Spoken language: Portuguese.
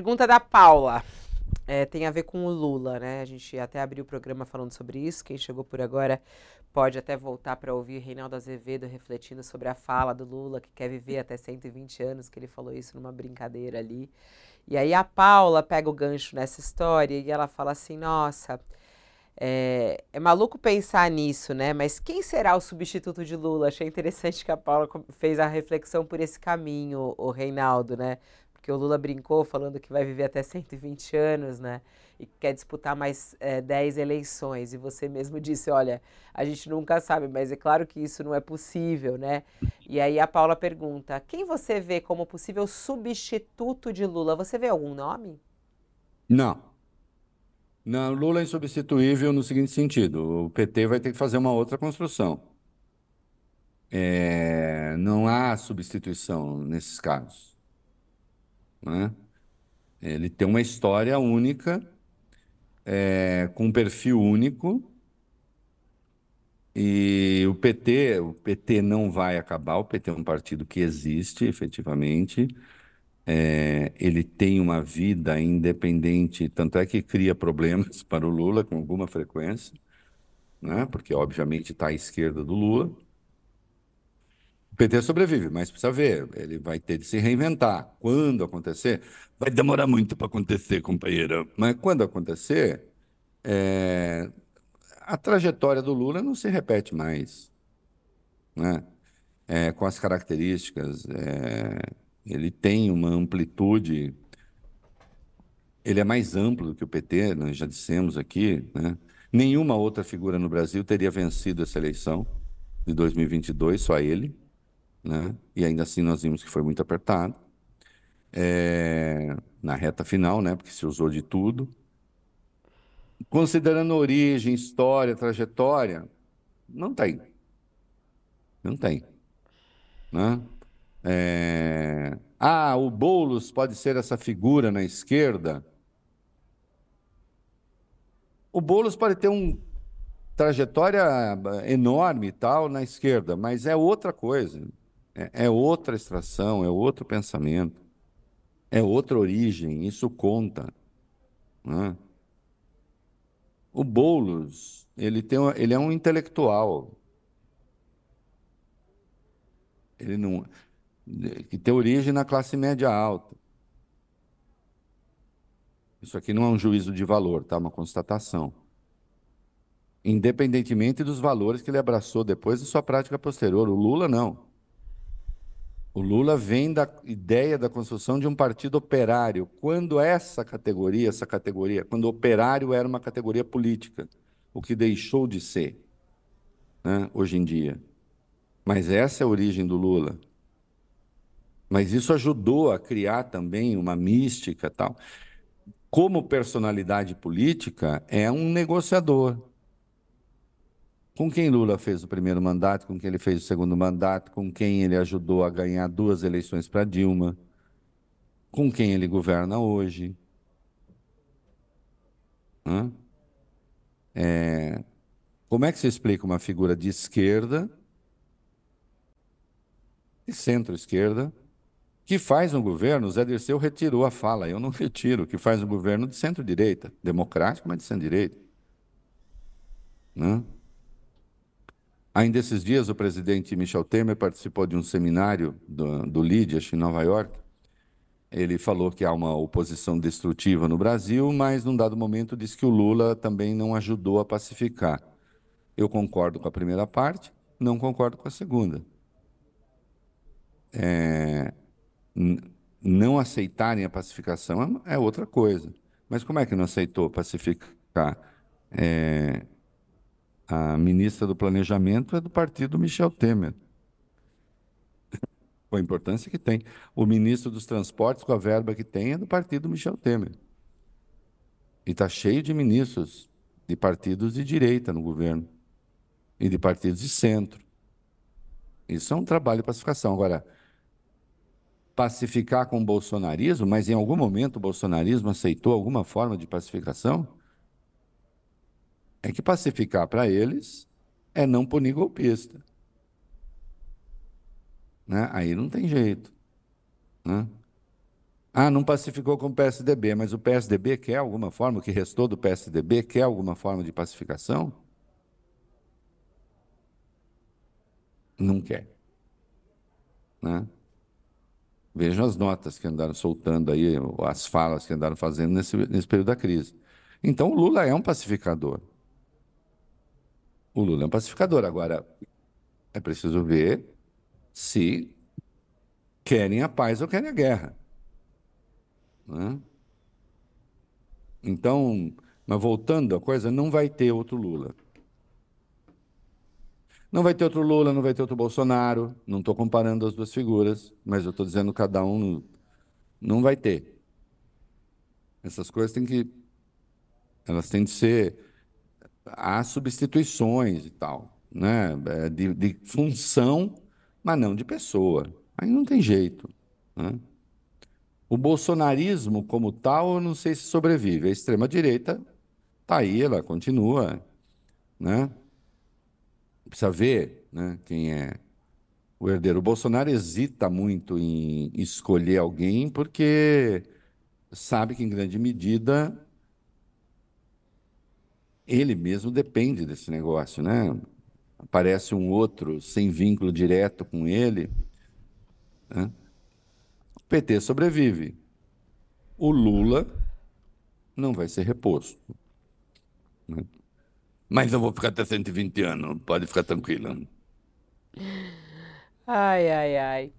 Pergunta da Paula. Tem a ver com o Lula, né? A gente até abriu o programa falando sobre isso. Quem chegou por agora pode até voltar para ouvir Reinaldo Azevedo refletindo sobre a fala do Lula, que quer viver até 120 anos, que ele falou isso numa brincadeira ali. E aí a Paula pega o gancho nessa história e ela fala assim: nossa, é maluco pensar nisso, né? Mas quem será o substituto de Lula? Achei interessante que a Paula fez a reflexão por esse caminho, o Reinaldo, né? Porque o Lula brincou falando que vai viver até 120 anos, né? E quer disputar mais 10 eleições. E você mesmo disse, olha, a gente nunca sabe, mas é claro que isso não é possível, né? E aí a Paula pergunta, quem você vê como possível substituto de Lula? Você vê algum nome? Não. Não, Lula é insubstituível no seguinte sentido: o PT vai ter que fazer uma outra construção. Não há substituição nesses casos, né? Ele tem uma história única, com um perfil único, e o PT não vai acabar. O PT é um partido que existe, efetivamente. Ele tem uma vida independente, tanto é que cria problemas para o Lula com alguma frequência, né? Porque obviamente está à esquerda do Lula. O PT sobrevive, mas precisa ver, ele vai ter de se reinventar. Quando acontecer, vai demorar muito para acontecer, companheira. Mas quando acontecer, é, a trajetória do Lula não se repete mais, né? Com as características, ele tem uma amplitude, ele é mais amplo do que o PT, nós já dissemos aqui, né? Nenhuma outra figura no Brasil teria vencido essa eleição de 2022, só ele, né? E ainda assim nós vimos que foi muito apertado. Na reta final, né? Porque se usou de tudo. Considerando origem, história, trajetória, não tem, não tem, né? O Boulos pode ser essa figura na esquerda. O Boulos pode ter uma trajetória enorme e tal na esquerda, mas é outra coisa. É outra extração, é outro pensamento, é outra origem, isso conta, né? O Boulos, ele é um intelectual. Ele não, que tem origem na classe média alta. Isso aqui não é um juízo de valor, tá? Uma constatação. Independentemente dos valores que ele abraçou depois de sua prática posterior. O Lula não. O Lula vem da ideia da construção de um partido operário. Quando quando o operário era uma categoria política, o que deixou de ser, né, hoje em dia. Mas essa é a origem do Lula. Mas isso ajudou a criar também uma mística e tal. Como personalidade política, é um negociador. Com quem Lula fez o primeiro mandato, com quem ele fez o segundo mandato, com quem ele ajudou a ganhar duas eleições para Dilma, com quem ele governa hoje, né? Como é que se explica uma figura de esquerda, de centro-esquerda, que faz um governo? O Zé Dirceu retirou a fala, eu não retiro, que faz um governo de centro-direita, democrático, mas de centro-direita, né? Ainda esses dias, o presidente Michel Temer participou de um seminário do Lide, acho, em Nova York. Ele falou que há uma oposição destrutiva no Brasil, mas num dado momento disse que o Lula também não ajudou a pacificar. Eu concordo com a primeira parte, não concordo com a segunda. N- Não aceitarem a pacificação é outra coisa. Mas como é que não aceitou pacificar? É, a ministra do Planejamento é do partido Michel Temer, com a importância que tem. O ministro dos Transportes, com a verba que tem, é do partido Michel Temer. E está cheio de ministros de partidos de direita no governo e de partidos de centro. Isso é um trabalho de pacificação. Agora, pacificar com o bolsonarismo, mas em algum momento o bolsonarismo aceitou alguma forma de pacificação? É que pacificar para eles é não punir golpista, né? Aí não tem jeito, né? Ah, não pacificou com o PSDB, mas o PSDB quer alguma forma, o que restou do PSDB quer alguma forma de pacificação? Não quer, né? Vejam as notas que andaram soltando aí, as falas que andaram fazendo nesse período da crise. Então, o Lula é um pacificador. O Lula é um pacificador. Agora, é preciso ver se querem a paz ou querem a guerra, né? Então, mas voltando à coisa, não vai ter outro Lula. Não vai ter outro Lula, não vai ter outro Bolsonaro. Não estou comparando as duas figuras, mas eu estou dizendo cada um não vai ter. Essas coisas elas têm de ser, há substituições e tal, né? De função, mas não de pessoa. Aí não tem jeito, né? O bolsonarismo como tal, eu não sei se sobrevive. A extrema-direita está aí, ela continua, né? Precisa ver, né, quem é o herdeiro. O Bolsonaro hesita muito em escolher alguém porque sabe que, em grande medida, ele mesmo depende desse negócio, né? Aparece um outro sem vínculo direto com ele, né? O PT sobrevive. O Lula não vai ser reposto, né? Mas eu vou ficar até 120 anos, pode ficar tranquila. Ai, ai, ai.